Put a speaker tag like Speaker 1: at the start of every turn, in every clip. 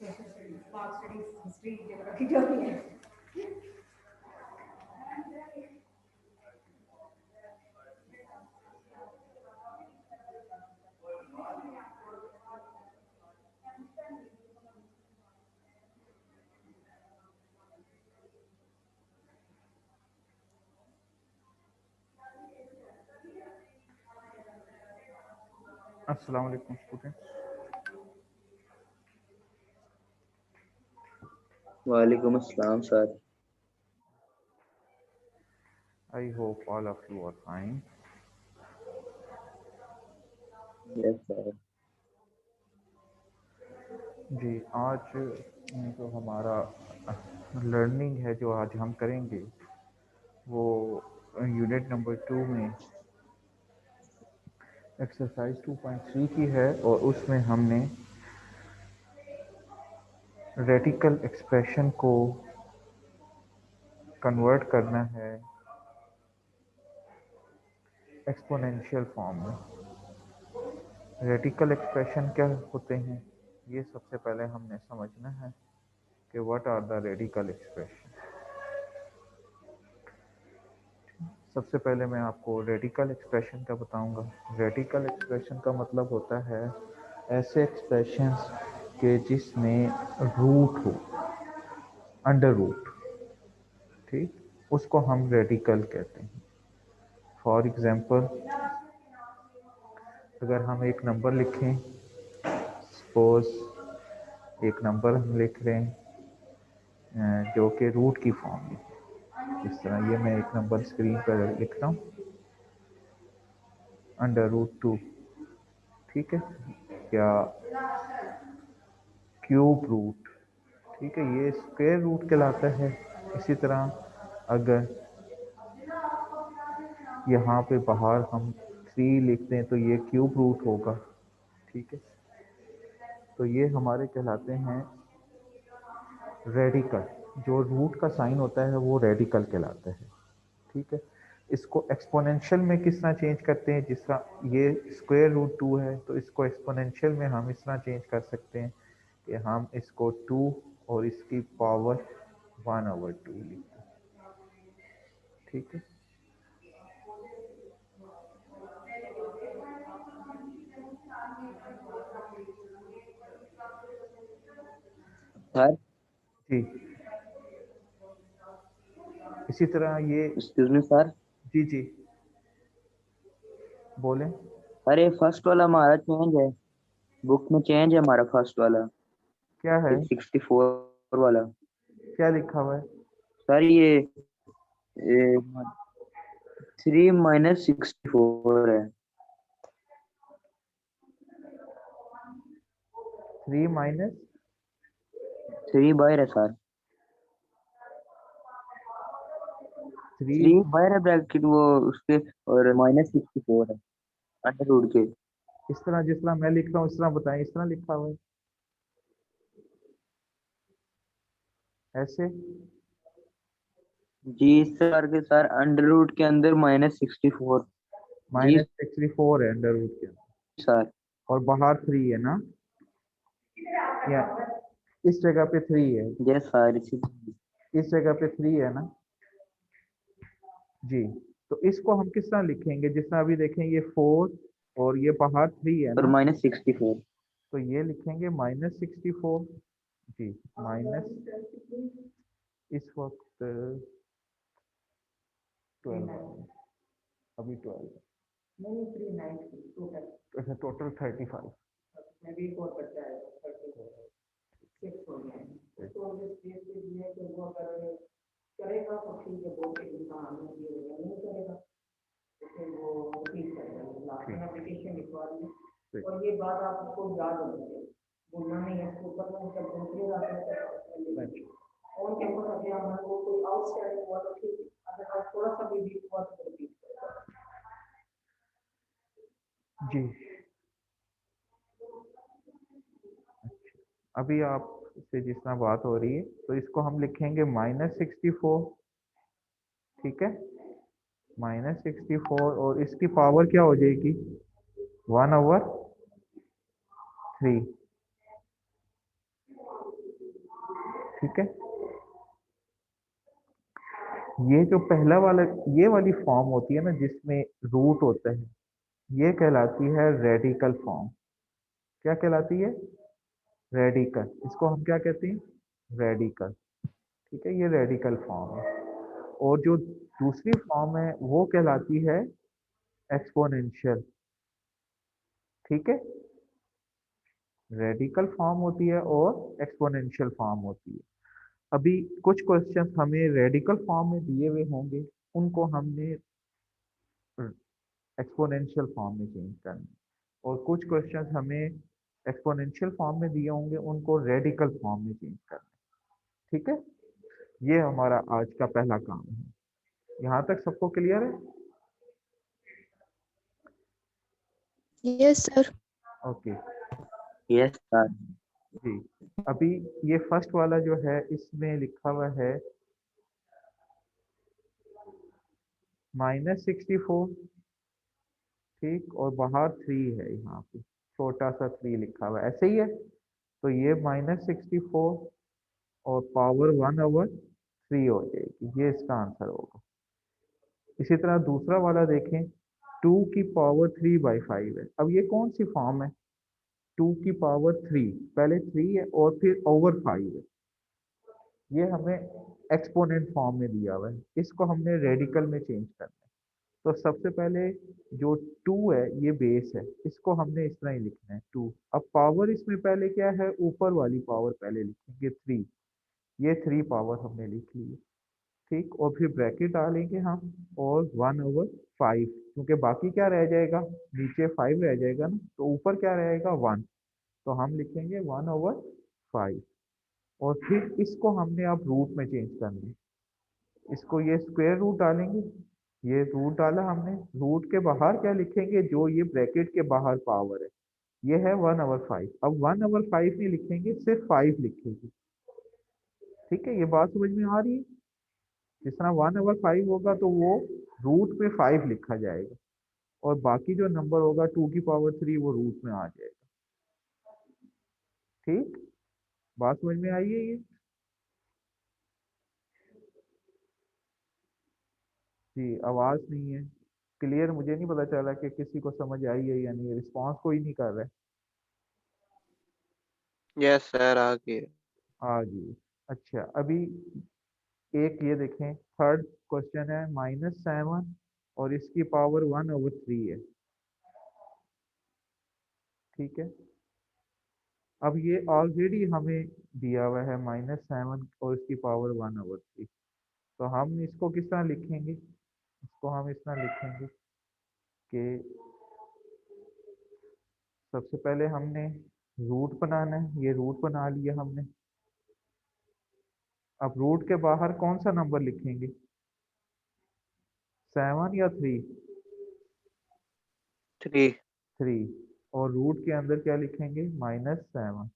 Speaker 1: History geography जो भी है।
Speaker 2: अस्सलाम वालेकुम स्टूडेंट्स।
Speaker 3: वालेकुम अस्सलाम sir.
Speaker 2: I hope all of you are fine.
Speaker 3: Yes sir.
Speaker 2: जी, आज जो हमारा लर्निंग है जो आज हम करेंगे वो यूनिट नंबर 2 में एक्सरसाइज 2.3 की है और उसमें हमने रेडिकल एक्सप्रेशन को कन्वर्ट करना है एक्सपोनेंशियल फॉर्म में। रेडिकल एक्सप्रेशन क्या होते हैं ये सबसे पहले हमने समझना है कि what are the radical expression. सबसे पहले मैं आपको रेडिकल एक्सप्रेशन का बताऊंगा। रेडिकल एक्सप्रेशन का मतलब होता है ऐसे एक्सप्रेशंस के जिसमें रूट हो, अंडर रूट, ठीक, उसको हम रेडिकल कहते हैं। फॉर एग्जांपल, अगर हम एक नंबर लिखें, सपोज एक नंबर हम लिख रहे हैं जो कि रूट की फॉर्म में, इस तरह ये मैं एक नंबर स्क्रीन पर लिखता हूँ, √2, ठीक है, या क्यूब रूट, ठीक है, ये स्क्वायर रूट कहलाता है। इसी तरह अगर यहाँ पे बाहर हम 3 लिखते हैं तो ये क्यूब रूट होगा, ठीक है। तो ये हमारे कहलाते हैं रेडिकल। जो रूट का साइन होता है वो रेडिकल कहलाता है, ठीक है। इसको एक्सपोनेंशियल में किस तरह चेंज करते हैं, जिस तरह ये √2 है तो इसको एक्सपोनेंशियल में हम इस तरह चेंज कर सकते हैं कि हम इसको 2 और इसकी पावर 1/2 लिखते हैं, ठीक है।
Speaker 3: सर
Speaker 2: जी, इसी तरह ये,
Speaker 3: एक्सक्यूज मी सर।
Speaker 2: जी जी बोलें।
Speaker 3: सर ये फर्स्ट वाला हमारा चेंज है, बुक में चेंज है हमारा फर्स्ट वाला,
Speaker 2: क्या है,
Speaker 3: 64 वाला।
Speaker 2: क्या लिखा हुआ है?
Speaker 3: सर ये 3 - 64 है।
Speaker 2: 3 माइनस
Speaker 3: 3 बाहर है सर।
Speaker 2: 3,
Speaker 3: 3 बाहर है ब्रैकेट वो उसके, और -64 है अंडर रूट के।
Speaker 2: इस तरह जिस तरह मैं लिख रहा हूँ इस तरह बताएं, इस तरह लिखा हुआ है ऐसे।
Speaker 3: जी सर के सर अंडर रूट के अंदर -64। जी
Speaker 2: -64 है अंडर रूट के अंदर,
Speaker 3: सर।
Speaker 2: और बाहर 3 है ना, या इस जगह पे 3 है,
Speaker 3: यस सर इसी।
Speaker 2: इस जगह पे 3 है ना जी। तो इसको हम किस तरह लिखेंगे, जिस तरह अभी देखें ये 4 और ये बाहर 3 है
Speaker 3: और
Speaker 2: ना,
Speaker 3: -64।
Speaker 2: तो ये लिखेंगे -64 जी। माइनस इस वक्त 12 है, अभी 12 है, नहीं 3 टोटल, अच्छा टोटल 35, अभी एक और बचा है 36 हो गया है। तो स्पेस के लिए तो वो अगर करेगा तो ठीक है, बहुत एक इंसान नहीं करेगा तो फिर वो रिपीट करेगा लास्ट में एप्लीकेशन लिखवा दी। और ये बात आपको याद होनी चाहिए, भूलना नहीं है, इसको ऊपर में जब दूसरे जाते ऑन कैंपस अभी हमारे को कोई आउटस्टैंडिंग हुआ तो ठीक है, अगर थोड़ा सा भी वीक हुआ तो रिपीट करेगा जी। अभी आप से जिस तरह बात हो रही है तो इसको हम लिखेंगे -64, ठीक है, -64, और इसकी पावर क्या हो जाएगी 1/3,
Speaker 4: ठीक है। ये जो पहला वाला, ये वाली फॉर्म होती है ना जिसमें रूट होता है, ये कहलाती है रेडिकल फॉर्म। क्या कहलाती है? रेडिकल। इसको हम क्या कहते हैं? रेडिकल। ठीक है, ये रेडिकल फॉर्म है। और जो दूसरी फॉर्म है वो कहलाती है एक्सपोनेंशियल। ठीक है, रेडिकल फॉर्म होती है और एक्सपोनेंशियल फॉर्म होती है। अभी कुछ क्वेश्चन हमें रेडिकल फॉर्म में दिए हुए होंगे, उनको हमने एक्सपोनेंशियल फॉर्म में चेंज करना है। और कुछ क्वेश्चन हमें एक्सपोनेंशियल फॉर्म में दिए होंगे, उनको रेडिकल फॉर्म में चेंज करना है। ठीक है, ये हमारा आज का पहला काम है। यहाँ तक सबको क्लियर है?
Speaker 5: Yes, sir.
Speaker 4: Okay
Speaker 3: Yes, sir.
Speaker 4: जी। अभी ये फर्स्ट वाला जो है इसमें लिखा हुआ है -64। ठीक, और बाहर 3 है, यहाँ पे छोटा सा 3 लिखा हुआ है, ऐसे ही है। तो ये -64 और पावर 1/3 हो जाएगी, ये इसका आंसर होगा। इसी तरह दूसरा वाला देखें, 2⁵ है। अब ये कौन सी फॉर्म है? 2⁵, पहले 3 है और फिर ओवर 5 है। ये हमें एक्सपोनेंट फॉर्म में दिया हुआ है, इसको हमने रेडिकल में चेंज करना है। तो सबसे पहले जो 2 है ये बेस है, इसको हमने इस तरह ही लिखना है 2। अब पावर इसमें पहले क्या है? ऊपर वाली पावर पहले लिखेंगे 3, ये 3 पावर हमने लिख ली है। ठीक, और फिर ब्रैकेट डालेंगे हम और 1/5, क्योंकि बाकी क्या रह जाएगा? नीचे 5 रह जाएगा ना, तो ऊपर क्या रहेगा? 1। तो हम लिखेंगे 1/5। और फिर इसको हमने अब रूट में चेंज करना है। इसको ये स्क्वायर रूट डालेंगे, ये रूट डाला हमने, रूट के बाहर क्या लिखेंगे? जो ये ब्रैकेट के बाहर पावर है, ये है 1/5। अब 1/5 नहीं लिखेंगे, सिर्फ 5 लिखेंगे। ठीक है, ये बात समझ में आ रही है? जिस तरह 1/5 होगा तो वो रूट में 5 लिखा जाएगा, और बाकी जो नंबर होगा 2⁵ वो रूट में आ जाएगा। ठीक, बात समझ में आई है ये? जी, आवाज नहीं है क्लियर, मुझे नहीं पता चला कि किसी को समझ आई है या नहीं, रिस्पॉन्स कोई नहीं कर रहा है।
Speaker 6: यस सर, आ गए।
Speaker 4: हाँ जी। अच्छा, अभी एक ये देखें, थर्ड क्वेश्चन है -7 और इसकी पावर 1/3 है। ठीक है, अब ये ऑलरेडी हमें दिया हुआ है -7 और इसकी पावर 1/3। तो हम इसको किस तरह लिखेंगे? इसको हम इस तरह लिखेंगे कि सबसे पहले हमने रूट बनाना है, ये रूट बना लिया हमने। अब रूट के बाहर कौन सा नंबर लिखेंगे? 7 या 3?
Speaker 6: 3।
Speaker 4: 3। और रूट के अंदर क्या लिखेंगे? -7।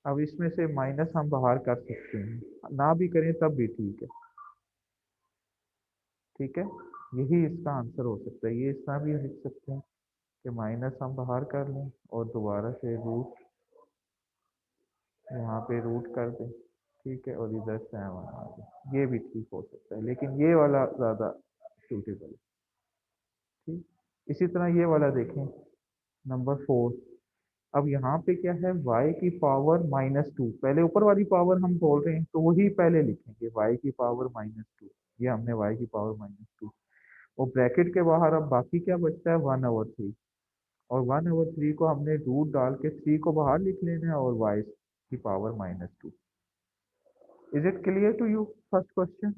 Speaker 4: अब इसमें से माइनस हम बाहर कर सकते हैं, ना भी करें तब भी ठीक है। ठीक है, यही इसका आंसर हो सकता है। ये इस तरह भी लिख सकते हैं कि माइनस हम बाहर कर लें और दोबारा से रूट यहाँ पे रूट कर दें। ठीक है, और इधर 7 आ जाए, ये भी ठीक हो सकता है, लेकिन ये वाला ज़्यादा सूटेबल है। ठीक, इसी तरह ये वाला देखें, नंबर 4। अब यहाँ पे क्या है? y की पावर -2, पहले ऊपर वाली पावर हम बोल रहे हैं तो वही पहले लिखेंगे, y की पावर -2। ये हमने y की पावर -2, और ब्रैकेट के बाहर अब बाकी क्या बचता है? 1/3। और 1/3 को हमने रूट डाल के 3 को बाहर लिख लेना है और y की power -2। Is it clear to you first question?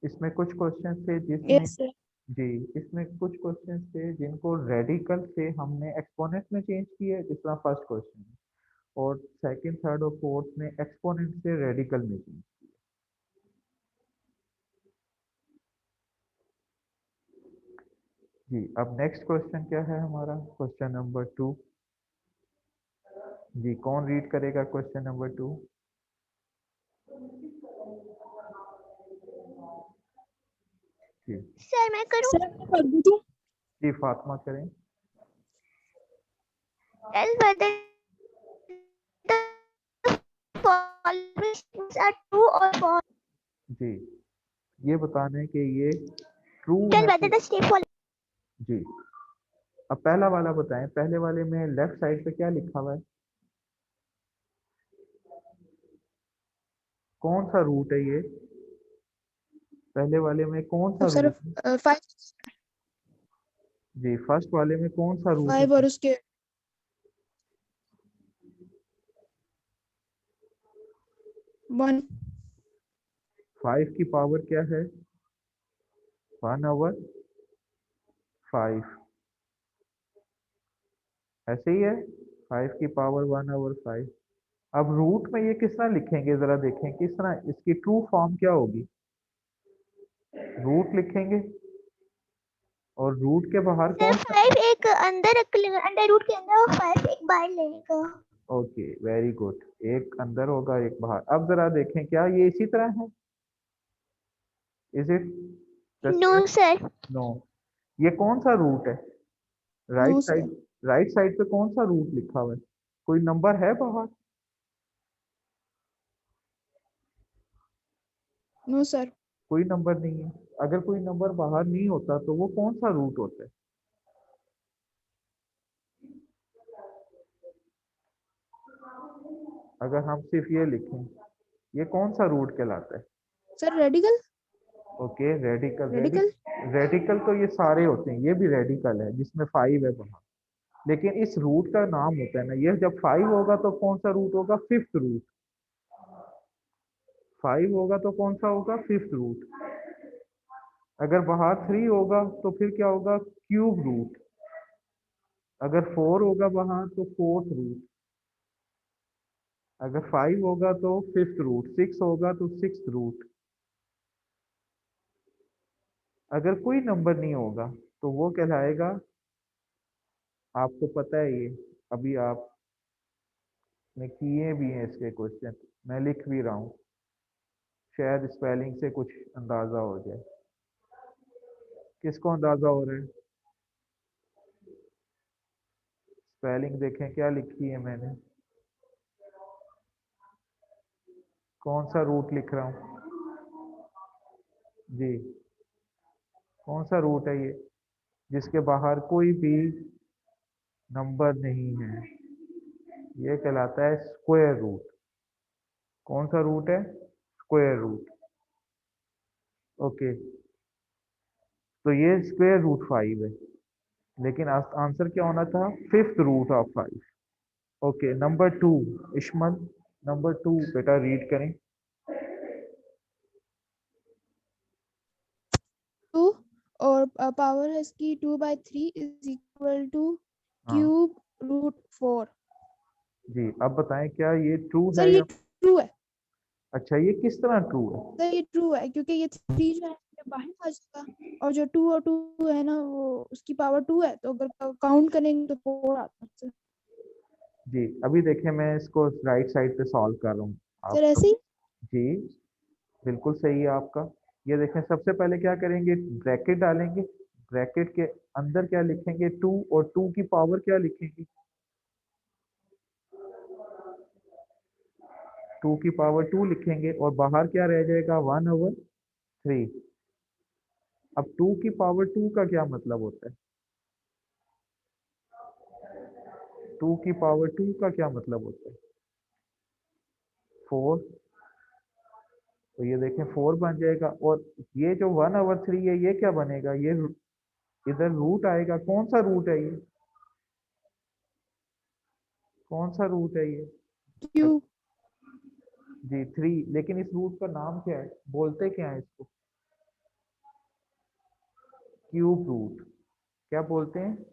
Speaker 4: इसमें कुछ क्वेश्चन थे जिसमें,
Speaker 5: Yes, sir.
Speaker 4: जी, इसमें कुछ क्वेश्चन थे जिनको रेडिकल से हमने एक्सपोनेंट में चेंज किया है, जिस तरह फर्स्ट क्वेश्चन है। और सेकंड, थर्ड और फोर्थ में एक्सपोनेंट से रेडिकल में चेंज किया। जी, अब नेक्स्ट क्वेश्चन क्या है हमारा? Question number 2। जी, कौन रीड करेगा क्वेश्चन नंबर 2? जी
Speaker 5: सर मैं करूं? सर मैं कर दूं?
Speaker 4: जी, फातिमा करें।
Speaker 5: Yes, brother. following statements are true or false.
Speaker 4: जी, ये बताना है कि ये ट्रू
Speaker 5: Tell
Speaker 4: है
Speaker 5: whether
Speaker 4: कि
Speaker 5: the statement follows.
Speaker 4: जी। अब पहला वाला बताएं, पहले वाले में लेफ्ट साइड पे क्या लिखा हुआ है, कौन सा रूट है ये, पहले वाले में कौन सा
Speaker 5: सर
Speaker 4: रूट है?
Speaker 5: 5
Speaker 4: जी, फर्स्ट वाले में कौन सा रूट है?
Speaker 5: 5 और उसके 1
Speaker 4: 5 की पावर क्या है? 1/5 ऐसे ही है, 5 की पावर 1/5। अब रूट में ये किस तरह लिखेंगे, जरा देखें किस तरह इसकी ट्रू फॉर्म क्या होगी। रूट लिखेंगे और रूट के बाहर
Speaker 5: सर
Speaker 4: कौन सा,
Speaker 5: 5 एक अंदर अंडर रूट के अंदर और 5 एक बाहर लेगा.
Speaker 4: ओके वेरी गुड, एक अंदर होगा एक बाहर। अब जरा देखें क्या ये इसी तरह है, is it
Speaker 5: no sir.
Speaker 4: No. ये कौन सा रूट है, right
Speaker 5: no
Speaker 4: side,
Speaker 5: sir.
Speaker 4: Right side पे कौन सा रूट लिखा हुआ है, कोई नंबर है बाहर?
Speaker 5: No sir.
Speaker 4: कोई नंबर नहीं है। अगर कोई नंबर बाहर नहीं होता तो वो कौन सा रूट होता है? अगर हम सिर्फ ये लिखें, ये कौन सा रूट कहलाता है?
Speaker 5: Sir radical.
Speaker 4: Okay radical,
Speaker 5: radical.
Speaker 4: Radical तो ये सारे होते हैं, ये भी रेडिकल है जिसमें 5 है बाहर, लेकिन इस रूट का नाम होता है ना, ये जब 5 होगा तो कौन सा रूट होगा? Fifth root. 5 होगा तो कौन सा होगा? Fifth root. अगर बाहर 3 होगा तो फिर क्या होगा? Cube root. अगर 4 होगा बाहर तो फोर्थ रूट। अगर 5 होगा तो फिफ्थ रूट, 6 होगा तो सिक्स्थ रूट। अगर कोई नंबर नहीं होगा तो वो कहलाएगा, आपको पता है ये, अभी आपने किए भी हैं इसके क्वेश्चन, मैं लिख भी रहा हूँ, शायद स्पेलिंग से कुछ अंदाजा हो जाए। किसको अंदाजा हो रहा है? स्पेलिंग देखें क्या लिखी है मैंने, कौन सा रूट लिख रहा हूँ जी, कौन सा रूट है ये जिसके बाहर कोई भी नंबर नहीं है? ये कहलाता है स्क्वायर रूट। कौन सा रूट है? Square root. ओके, तो ये स्क्वायर रूट 5 है, लेकिन आंसर क्या होना था? Fifth root of 5। Okay number 2, Ishmal number 2 बेटा रीड करें।
Speaker 5: 2 और पावर है इसकी 2/3 इज इक्वल टू
Speaker 4: हाँ
Speaker 5: क्यूब रूट 4.
Speaker 4: जी, अब बताएं क्या ये ट्रू
Speaker 5: सर
Speaker 4: है
Speaker 5: ये
Speaker 4: या,
Speaker 5: ट्रू है.
Speaker 4: अच्छा ये किस तरह ट्रू है?
Speaker 5: सर ये ट्रू है क्योंकि ये 3 जो है ये बाहर आ जाएगा और जो 2 और 2 है ना वो उसकी पावर 2 है तो अगर काउंट करेंगे तो 4 आता है सर.
Speaker 4: जी अभी देखें, मैं इसको राइट साइड पे सॉल्व कर रहा हूँ।
Speaker 5: सर
Speaker 4: आप
Speaker 5: ऐसे ही.
Speaker 4: जी बिल्कुल सही है आपका। ये देखें, सबसे पहले क्या करेंगे? ब्रैकेट डालेंगे, ब्रैकेट के अंदर क्या लिखेंगे? 2, और 2 की पावर क्या लिखेंगे? 2 की पावर 2 लिखेंगे और बाहर क्या रह जाएगा? 1/3। अब 2 की पावर 2 का क्या मतलब होता है? 2 की पावर 2 का क्या मतलब होता है? 4। तो ये देखें 4 बन जाएगा, और ये जो 1/3 है ये क्या बनेगा? ये इधर रूट आएगा, कौन सा रूट है ये? कौन सा रूट है ये?
Speaker 5: क्यूब.
Speaker 4: जी 3, लेकिन इस रूट का नाम क्या है, बोलते क्या है इसको? Cube root. क्या बोलते हैं?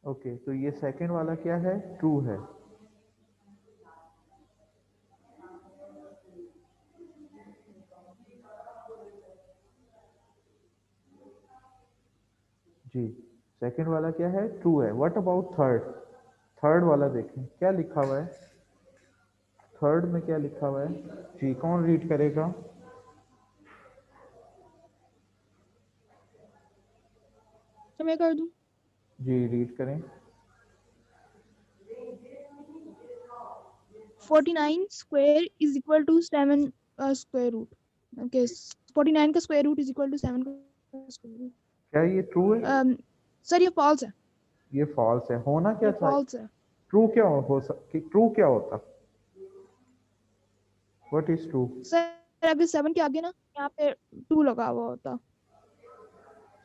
Speaker 4: ओके, तो ये सेकंड वाला क्या है? ट्रू है। जी सेकंड वाला क्या है? ट्रू है। What about third? थर्ड वाला देखें क्या लिखा हुआ है, थर्ड में क्या लिखा हुआ है? जी कौन रीड करेगा?
Speaker 5: मैं कर दूं?
Speaker 4: जी रीड करें।
Speaker 5: 49 square is equal to 7 square root. Okay, 49 का square root is equal to 7 का स्क्वायर रूट।
Speaker 4: क्या ये ट्रू है?
Speaker 5: सर ये फॉल्स है।
Speaker 4: ये फॉल्स है। होना क्या
Speaker 5: ये
Speaker 4: था?
Speaker 5: फॉल्स है
Speaker 4: ट्रू क्या हो सकती? ट्रू क्या होता? What is true?
Speaker 5: सर। अगर 7 के आगे ना यहाँ पे 2 लगा हुआ होता,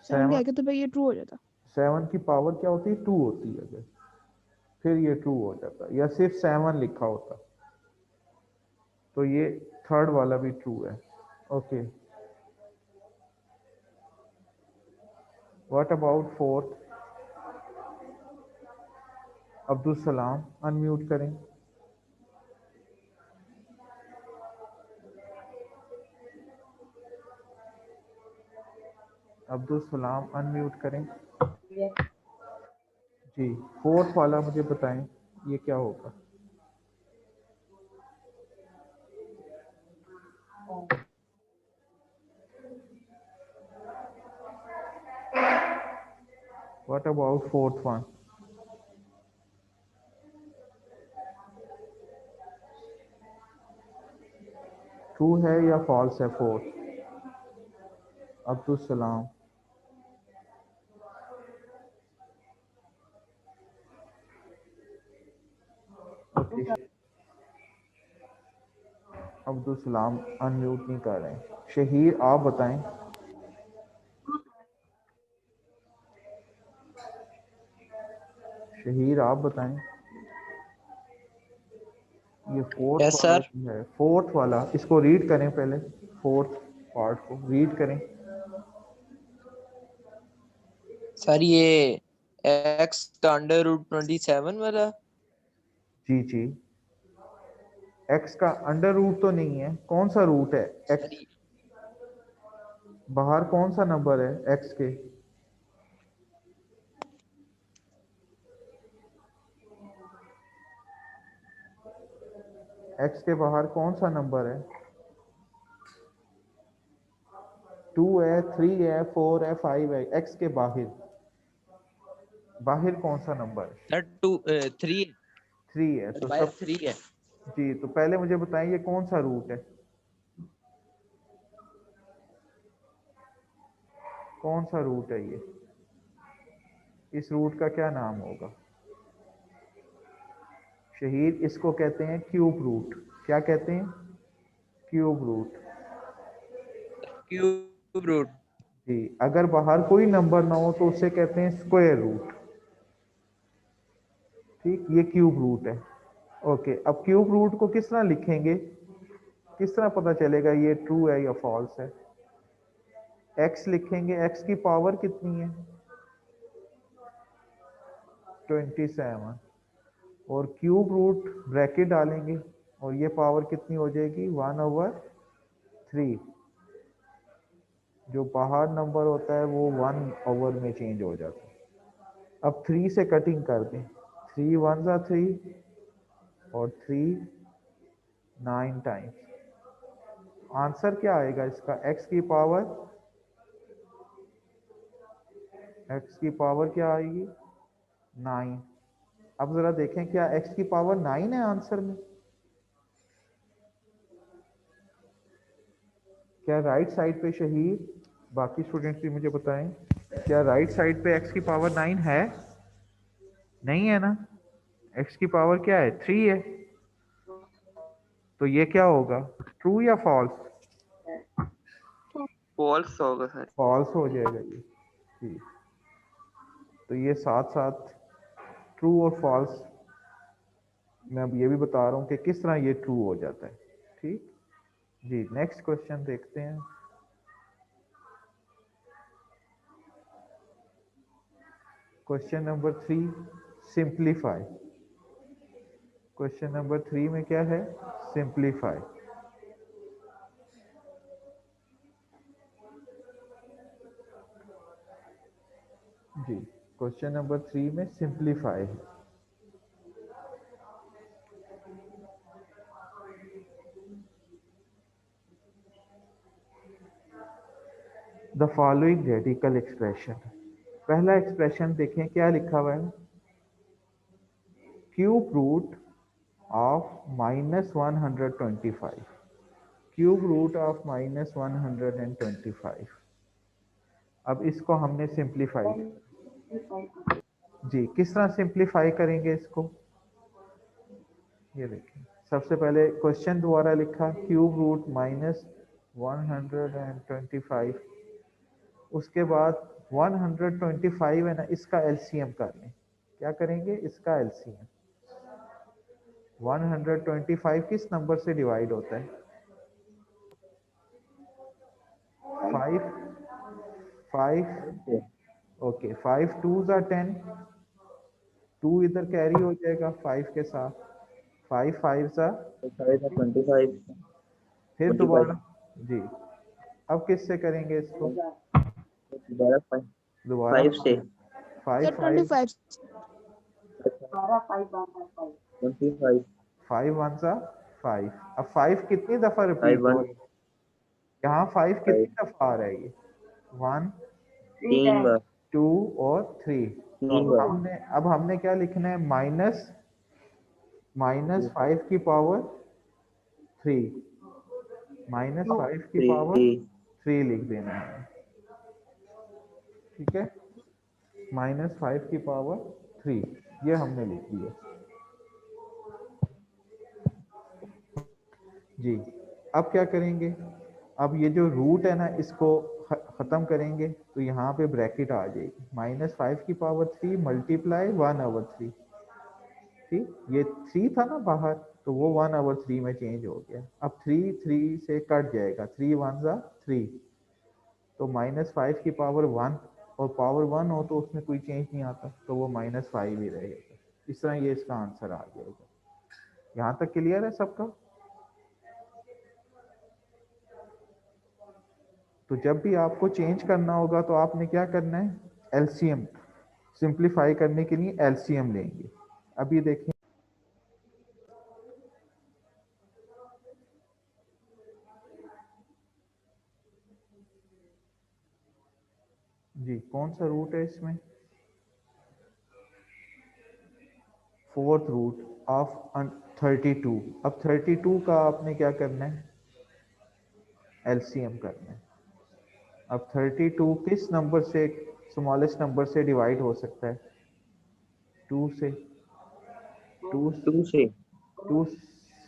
Speaker 5: 7 के
Speaker 4: 7
Speaker 5: आगे, तो भाई ये ट्रू हो जाता।
Speaker 4: 7 की पावर क्या होती है? 2 होती है। अगर फिर ये ट्रू हो जाता, या सिर्फ 7 लिखा होता तो ये थर्ड वाला भी ट्रू है। Okay, what about fourth? Abdul Salam unmute करें। अब्दुल सलाम अनम्यूट करें। जी, फोर्थ वाला मुझे बताएं ये क्या होगा? What about fourth one? True है या फॉल्स है fourth? Abdul Salam. Okay, Abdul Salam unmute नहीं कर रहे हैं। शहीर आप बताएं। शहीर आप बताएं। ये फोर्थ
Speaker 6: यस
Speaker 4: वाला
Speaker 6: सर।
Speaker 4: जो है, फोर्थ वाला, इसको रीड करें पहले। फोर्थ पार्ट को रीड करें।
Speaker 6: सर ये एक्स का अंडर रूट 27 वाला।
Speaker 4: जी जी, एक्स का अंडर रूट तो नहीं है। कौन सा रूट है
Speaker 6: सर
Speaker 4: एक्स? बाहर कौन सा नंबर है एक्स के? एक्स के बाहर कौन सा नंबर है? 2 है, 3 है, 4 है, 5 है। एक्स के बाहर, बाहर कौन सा नंबर है?
Speaker 6: सर 3।
Speaker 4: 3 है
Speaker 6: सर
Speaker 4: तो
Speaker 6: बाहर
Speaker 4: सब।
Speaker 6: 3 है।
Speaker 4: जी, तो पहले मुझे बताएं ये कौन सा रूट है? कौन सा रूट है ये? इस रूट का क्या नाम होगा? शहीद, इसको कहते हैं क्यूब रूट। क्या कहते हैं? Cube root.
Speaker 6: Cube root.
Speaker 4: जी, अगर बाहर कोई नंबर ना हो तो उसे कहते हैं स्क्वायर रूट। ठीक, ये क्यूब रूट है। ओके, अब क्यूब रूट को किस तरह लिखेंगे? किस तरह पता चलेगा ये ट्रू है या फॉल्स है? एक्स लिखेंगे। एक्स की पावर कितनी है? 27। और क्यूब रूट ब्रैकेट डालेंगे और ये पावर कितनी हो जाएगी? 1/3। जो बाहर नंबर होता है वो 1 ओवर में चेंज हो जाता है। अब 3 से कटिंग कर दें। 3 1 ज़ा 3 और 3 9 टाइम्स। आंसर क्या आएगा इसका? एक्स की पावर क्या आएगी? 9। अब जरा देखें क्या एक्स की पावर 9 है आंसर में? क्या राइट साइड पे शहीद? बाकी स्टूडेंट्स भी मुझे बताएं, क्या राइट साइड पे एक्स की पावर 9 है? नहीं है ना। एक्स की पावर क्या है? 3 है। तो ये क्या होगा? ट्रू या फॉल्स?
Speaker 6: फॉल्स होगा सर।
Speaker 4: फॉल्स हो जाएगा ये। ठीक, तो ये साथ साथ ट्रू और फॉल्स मैं अब ये भी बता रहा हूँ कि किस तरह ये ट्रू हो जाता है। ठीक जी, नेक्स्ट क्वेश्चन देखते हैं। Question number 3, simplify. Question number 3 में क्या है? सिंप्लीफाई। जी, क्वेश्चन नंबर 3 में सिंप्लीफाई है। The following radical expression. पहला एक्सप्रेशन देखें क्या लिखा हुआ है, cube root of -125, cube root of -125। अब इसको हमने सिंप्लीफाई, जी किस तरह सिंप्लीफाई करेंगे इसको, ये देखिए सबसे पहले क्वेश्चन दोबारा लिखा, क्यूब रूट -125, उसके बाद 125 है ना, इसका एलसीएम कर लें। क्या करेंगे, इसका एलसीएम। 125 किस नंबर से डिवाइड होता है, 5, 5, ओके 5 2s are 10, 2 इधर कैरी हो जाएगा 5 के साथ, 5 5s are,
Speaker 3: 25,
Speaker 4: फिर
Speaker 3: 25,
Speaker 4: दोबारा, जी अब किससे करेंगे इसको,
Speaker 3: दोबारा
Speaker 4: दोबारा
Speaker 3: 5 से
Speaker 4: 5
Speaker 5: सर
Speaker 4: 5
Speaker 5: 25।
Speaker 3: 25,
Speaker 4: 5 1s are 5। अब 5 कितनी दफा
Speaker 3: 5
Speaker 4: रिपीट हो
Speaker 3: 1
Speaker 4: रही है, यहाँ 5
Speaker 3: 5
Speaker 4: कितनी दफा आ रहा है, ये 1
Speaker 3: 3 बार
Speaker 4: 2 और 3। तो
Speaker 3: 3 बार
Speaker 4: अब हमने क्या लिखना है, माइनस 5 की पावर 3, -5 की
Speaker 3: 3
Speaker 4: पावर 3 लिख देना है, ठीक है, -5 की पावर 3 ये हमने लिख दिया। जी अब क्या करेंगे, अब ये जो रूट है ना इसको ख़त्म करेंगे, तो यहाँ पे ब्रैकेट आ जाएगी, -5 की पावर 3 मल्टीप्लाई 1/3, ठीक, ये 3 था ना बाहर, तो वो 1/3 में चेंज हो गया। अब 3 3 से कट जाएगा, 3 1s are 3, तो -5 की पावर 1, और पावर 1 हो तो उसमें कोई चेंज नहीं आता, तो वो -5 ही रहेगा। इस तरह ये इसका आंसर आ जाएगा। यहाँ तक क्लियर है सबका। तो जब भी आपको चेंज करना होगा तो आपने क्या करना है, एलसीएम, सिंप्लीफाई करने के लिए एलसीएम लेंगे। अब ये देखें, जी कौन सा रूट है इसमें, 4th रूट ऑफ 32। अब 32 का आपने क्या करना है, एलसीएम करना है। अब 32 किस नंबर से, स्मॉलेस्ट नंबर से डिवाइड हो सकता है, 2 से, 2
Speaker 3: 2 से
Speaker 4: 2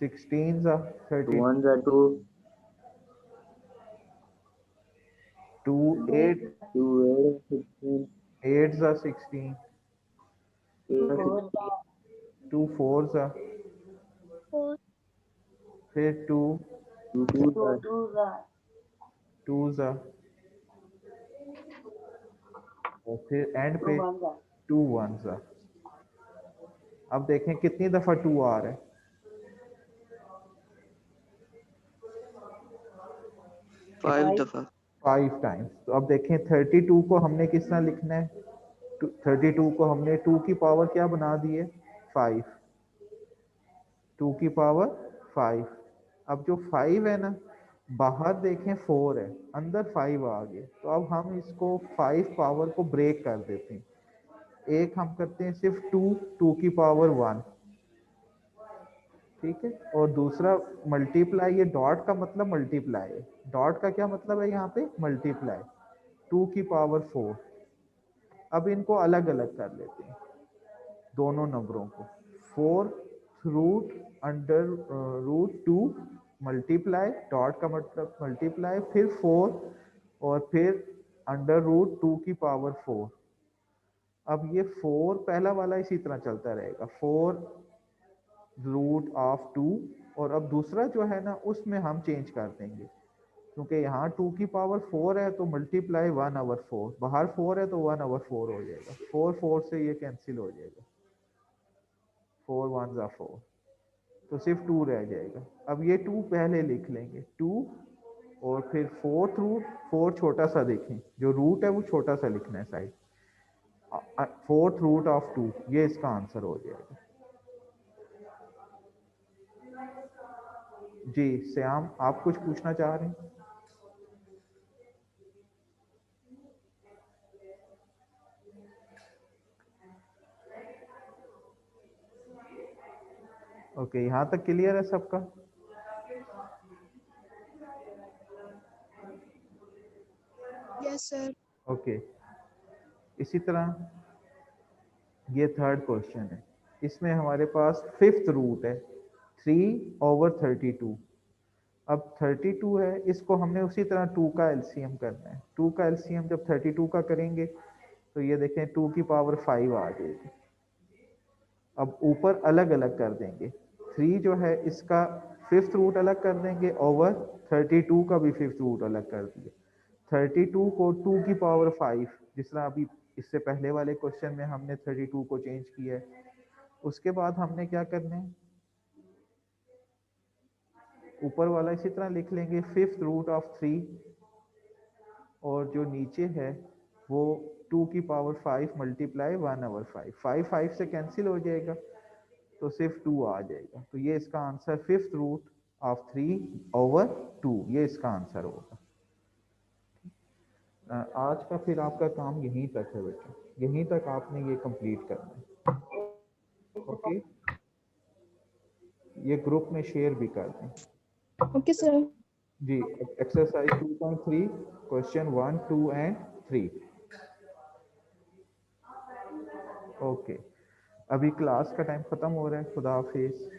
Speaker 4: 16 32,
Speaker 3: 1 जा 2
Speaker 4: 2 8
Speaker 3: 2 16
Speaker 4: 8 16, 2 4 फिर 2
Speaker 3: 2 2
Speaker 4: 2 और फिर एंड पे 2 1। अब देखें कितनी दफा 2 आ रहा है,
Speaker 6: 5 दफा
Speaker 4: 5 टाइम्स। तो अब देखें 32 को हमने किस तरह लिखना है, 32 को हमने 2 की पावर क्या बना दी है, 5, 2 की पावर 5। अब जो 5 है ना, बाहर देखें 4 है, अंदर 5 आ गए, तो अब हम इसको 5 पावर को ब्रेक कर देते हैं। एक हम करते हैं सिर्फ 2 की पावर 1, ठीक है, और दूसरा मल्टीप्लाई, ये डॉट का मतलब मल्टीप्लाई है, डॉट का क्या मतलब है यहाँ पे, मल्टीप्लाई 2 की पावर 4। अब इनको अलग अलग कर लेते हैं दोनों नंबरों को, 4 root under root 2 multiply, dot का मतलब मल्टीप्लाई, फिर 4 और फिर अंडर रूट 2 की पावर 4। अब ये 4 पहला वाला इसी तरह चलता रहेगा, 4 रूट ऑफ 2, और अब दूसरा जो है ना उसमें हम चेंज कर देंगे, क्योंकि यहाँ 2 की पावर 4 है तो मल्टीप्लाई 1/4, बाहर 4 है तो 1/4 हो जाएगा, 4 4 से ये कैंसिल हो जाएगा, 4 1s are 4, तो सिर्फ 2 रह जाएगा। अब ये 2 पहले लिख लेंगे, 2 और फिर 4th रूट, 4 छोटा सा देखें, जो रूट है वो छोटा सा लिखना है साइड, 4th रूट ऑफ 2, ये इसका आंसर हो जाएगा। जी श्याम, आप कुछ पूछना चाह रहे हैं। ओके, यहाँ तक क्लियर है सबका?
Speaker 5: Yes sir.
Speaker 4: ओके, इसी तरह ये थर्ड क्वेश्चन है, इसमें हमारे पास फिफ्थ रूट है 3/32। अब 32 है, इसको हमने उसी तरह 2 का एलसीएम करना है। 2 का एलसीएम जब 32 का करेंगे तो ये देखें 2 की पावर 5 आ जाएगी। अब ऊपर अलग अलग कर देंगे, 3 जो है इसका फिफ्थ रूट अलग कर देंगे, ओवर 32 का भी फिफ्थ रूट अलग कर दिया। 32 को 2 की पावर 5, जिस तरह अभी इससे पहले वाले क्वेश्चन में हमने 32 को चेंज किया है। उसके बाद हमने क्या करना है, ऊपर वाला इसी तरह लिख लेंगे फिफ्थ रूट ऑफ 3, और जो नीचे है वो 2 की पावर 5 मल्टीप्लाई 1/5। 5 से कैंसिल हो जाएगा तो सिर्फ 2 आ जाएगा। तो ये इसका आंसर फिफ्थ रूट ऑफ 3/2, ये इसका आंसर होगा। आज का फिर आपका काम यहीं तक है बेटा, यहीं तक आपने ये कंप्लीट करना है। ओके, ये ग्रुप में शेयर भी कर दें।
Speaker 5: Okay sir.
Speaker 4: जी, एक्सरसाइज 2.3 क्वेश्चन 1, 2 एंड 3। ओके, अभी क्लास का टाइम खत्म हो रहा है। खुदा हाफिज।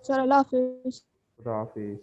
Speaker 5: सर अल्लाह हाफिज।
Speaker 4: खुदा हाफिज।